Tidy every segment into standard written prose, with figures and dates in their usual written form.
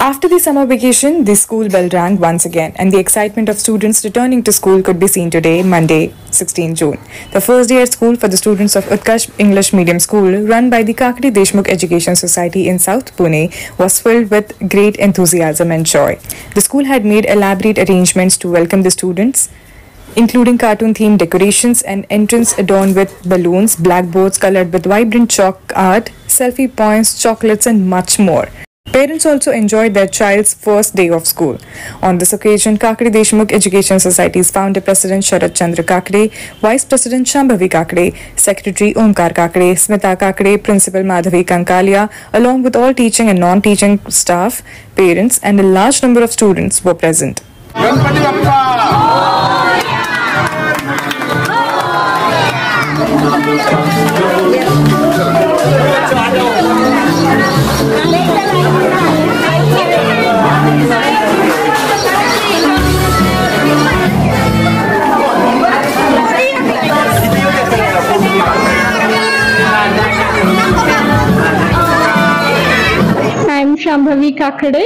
After the summer vacation, the school bell rang once again, and the excitement of students returning to school could be seen today, Monday, 16 June. The first day at school for the students of Utkarsh English Medium School, run by the Kakade Deshmukh Education Society in South Pune, was filled with great enthusiasm and joy. The school had made elaborate arrangements to welcome the students, including cartoon-themed decorations and entrance adorned with balloons, blackboards colored with vibrant chalk art, selfie points, chocolates, and much more. Parents also enjoyed their child's first day of school. On this occasion, Kakade Deshmukh Education Society's founder President Sharat Chandra Kakade, Vice President Shambhavi Kakade, Secretary Omkar Kakade, Smita Kakade, Principal Madhavi Kankalia, along with all teaching and non-teaching staff, parents, and a large number of students were present. I'm Shambhavi Kakade,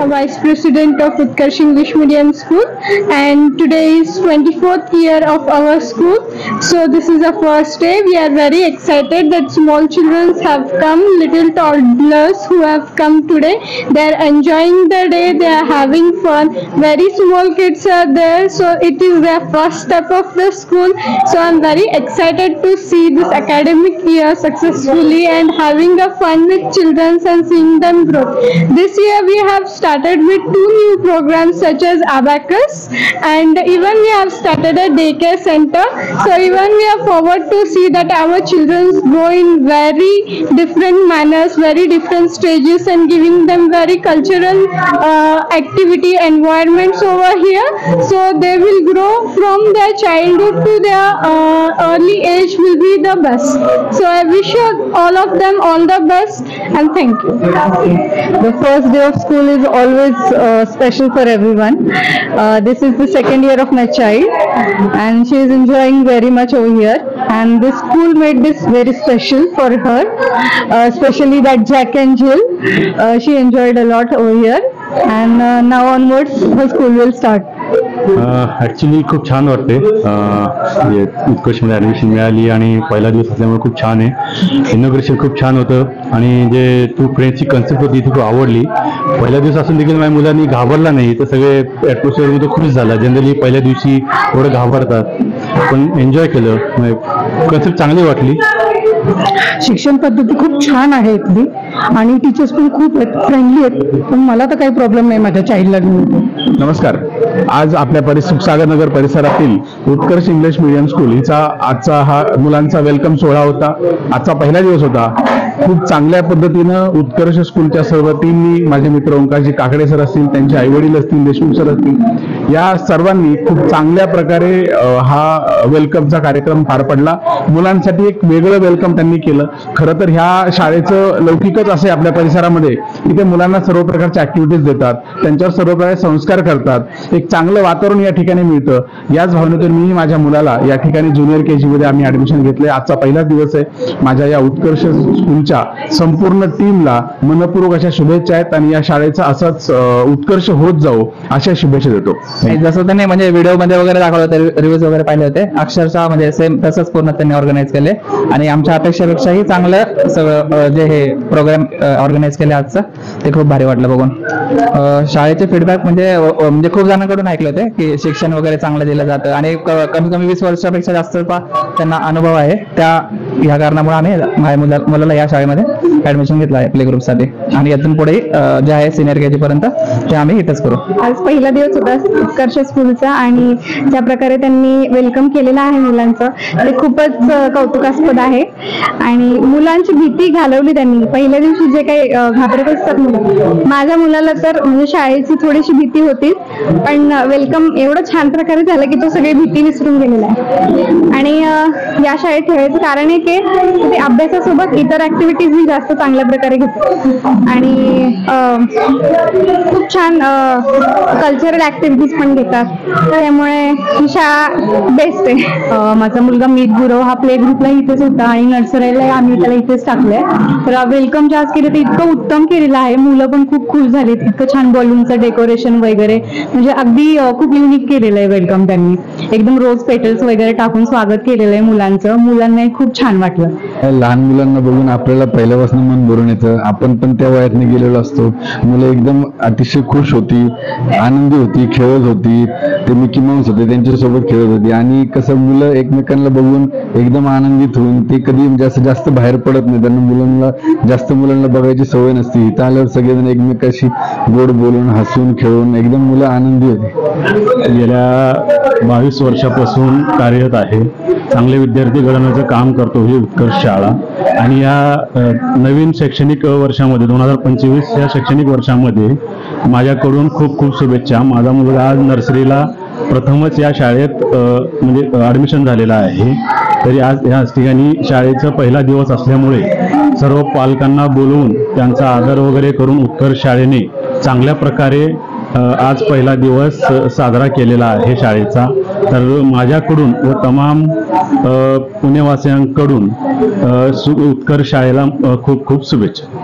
Vice President of Utkarsh English Medium School, and today is 24th year of our school. So this is the first day. We are very excited that small children have come, little toddlers who have come today. They are enjoying the day, they are having fun. Very small kids are there, so it is their first step of the school. So I'm very excited to see this academic year successfully and having a fun with children and seeing them grow. This year we have started with 2 new programs such as Abacus, and even we have started a daycare center. So even we are forward to see that our children grow in very different manners, very different stages, and giving them very cultural activity environments over here. So they will grow from their childhood to their early age will be the best. So I wish all of them all the best, and thank you. The first day of school is always special for everyone. This is the second year of my child, and she is enjoying very much over here. And this school made this very special for her, especially that Jack and Jill. She enjoyed a lot over here, and now onwards her school will start. Actually खूप छान वाटते. उत्कर्षमध्ये admission मिळाली आणि पहिला दिवस असल्यामुळे खूप छान आहे. इनॉग्रेशन खूप छान होतं आणि जे टू फ्रेंड्सची कन्सेप्ट होती ती खूप आवडली. पहिल्या दिवस असून देखील माझ्या मुलांनी घाबरला नाही, तर सगळे ॲटमॉस्फिअरमध्ये खुश झाला. जनरली पहिल्या दिवशी थोडं घाबरतात, पण एन्जॉय केलं. कन्सेप्ट चांगली वाटली. शिक्षण पद्धती खूप छान आहे इथली, आणि टीचर्स पण खूप फ्रेंडली आहेत. पण मला तर काही प्रॉब्लेम नाही माझ्या चाइल्डला घेऊन. नमस्कार. आज आपल्या सुखसागर नगर परिसरातील उत्कर्ष इंग्लिश मीडियम स्कूल हिचा आजचा हा मुलांचा वेलकम सोहळा होता. आजचा पहिला दिवस होता. खूप चांगल्या पद्धतीनं उत्कर्ष स्कूलच्या सर्व टीमनी, माझे मित्र ओंकारजी काकडे सर असतील, त्यांचे आईवडील असतील, देशमुख सर असतील, या सर्वांनी खूप चांगल्या प्रकारे हा वेलकमचा कार्यक्रम पार पडला. मुलांसाठी एक वेगळं वेलकम त्यांनी केलं. खरं तर ह्या शाळेचं लौकिकच असे आपल्या परिसरामध्ये की ते मुलांना सर्व प्रकारच्या ऍक्टिव्हिटीज देतात, त्यांच्यावर सर्व प्रकारे संस्कार करतात. एक चांगलं वातावरण या ठिकाणी मिळतं. याच भावनेतून मी माझ्या मुलाला या ठिकाणी ज्युनियर केजी मध्ये आम्ही ऍडमिशन घेतले. आजचा पहिलाच दिवस आहे. माझ्या या उत्कर्ष स्कूलच्या संपूर्ण टीमला मनपूर्वक अशा शुभेच्छा आहेत, आणि या शाळेचा असाच उत्कर्ष होत जाऊ अशा शुभेच्छा देतो. जसं त्यांनी म्हणजे व्हिडिओ मध्ये वगैरे दाखवलं होते, रिव्ह्यूज वगैरे पाहिले होते, अक्षरशः म्हणजे सेम तसंच पूर्ण त्यांनी ऑर्गनाईज केले, आणि आमच्या अपेक्षापेक्षाही चांगलं सगळं जे हे प्रोग्राम ऑर्गनाईज केले आजचं ते खूप भारी वाटलं बघून. शाळेचे फीडबॅक म्हणजे खूप जणांकडून ऐकले होते की शिक्षण वगैरे चांगलं दिलं जातं, आणि कमी कमी 20 वर्षापेक्षा जास्त त्यांना अनुभव आहे. ह्या कारणामुळे आम्ही माझ्या मुलाला या शाळेमध्ये ऍडमिशन घेतलं आहे प्ले ग्रुपसाठी, आणि यातून पुढे जे आहे सिनियर केजी पर्यंत ते आम्ही इथंच करू. आज पहिला दिवस होता उत्कर्ष स्कूलचा, आणि ज्या प्रकारे त्यांनी वेलकम केलेलं आहे मुलांचं ते खूपच कौतुकास्पद आहे. आणि मुलांची भीती घालवली त्यांनी. पहिल्या दिवशी जे काही घाबरत असतात मुलं, माझ्या मुलाला तर म्हणजे शाळेची थोडीशी भीती होती, पण वेलकम एवढं छान प्रकारे झालं की तो सगळी भीती विसरून गेलेला आहे. आणि या शाळेत ठेवायचं कारण आहे की ते अभ्यासासोबत इतर ऍक्टिव्हिटीज जास्त चांगल्या प्रकारे घेतात आणि खूप छान कल्चरल ऍक्टिव्हिटीज पण घेतात, त्यामुळे ही शाळा बेस्ट आहे. माझा मुलगा मीत गुरव हा प्ले ग्रुपला इथेच होता आणि नर्सरीला आम्ही त्याला इथेच टाकलंय. तर वेलकम जे आज केलं ते इतकं उत्तम केलेलं आहे, मुलं पण खूप खुश झालीत. इतकं छान बलूनचं डेकोरेशन वगैरे म्हणजे अगदी खूप युनिक केलेलं आहे वेलकम. त्यांनी एकदम रोज पेटल्स वगैरे टाकून स्वागत केलेलं आहे मुलांचं. मुलांना खूप छान वाटलं. लहान मुलांना बघून आपल्याला पहिल्यापासून मन भरून येतं. आपण पण त्या वयातने गेलेलो असतो. मुलं एकदम अतिशय खुश होती, आनंदी होती, खेळत होती. ते मिकी माऊस होते त्यांच्यासोबत खेळत होती आणि कसं मुलं एकमेकांना बघून एकदम आनंदित होऊन ते कधी जास्त बाहेर पडत नाही. त्यांना मुलांना बघायची सवय नसते. इथं आल्यावर सगळेजण एकमेकाशी गोड बोलून हसून खेळून एकदम मुलं आनंदी होती. गेल्या 22 वर्षापासून कार्यरत आहे. चांगले विद्यार्थी घडवण्याचं काम करतो ही उत्कर्ष शाळा आणि या नवीन शैक्षणिक वर्षामध्ये 2025 या शैक्षणिक वर्षामध्ये माझ्याकडून खूप खूप शुभेच्छा. माझा मुलगा आज नर्सरीला प्रथमच या शाळेत म्हणजे ॲडमिशन झालेला आहे. तरी आज या ठिकाणी शाळेचा पहिला दिवस असल्यामुळे सर्व पालकांना बोलवून त्यांचा आदर वगैरे करून उत्कर्ष शाळेने चांगल्या प्रकारे आज पहिला दिवस साजरा केलेला आहे शाळेचा. तर माझ्याकडून व तमाम पुणेवासियांकडून उत्कर्ष शाळेला खूप खूप शुभेच्छा.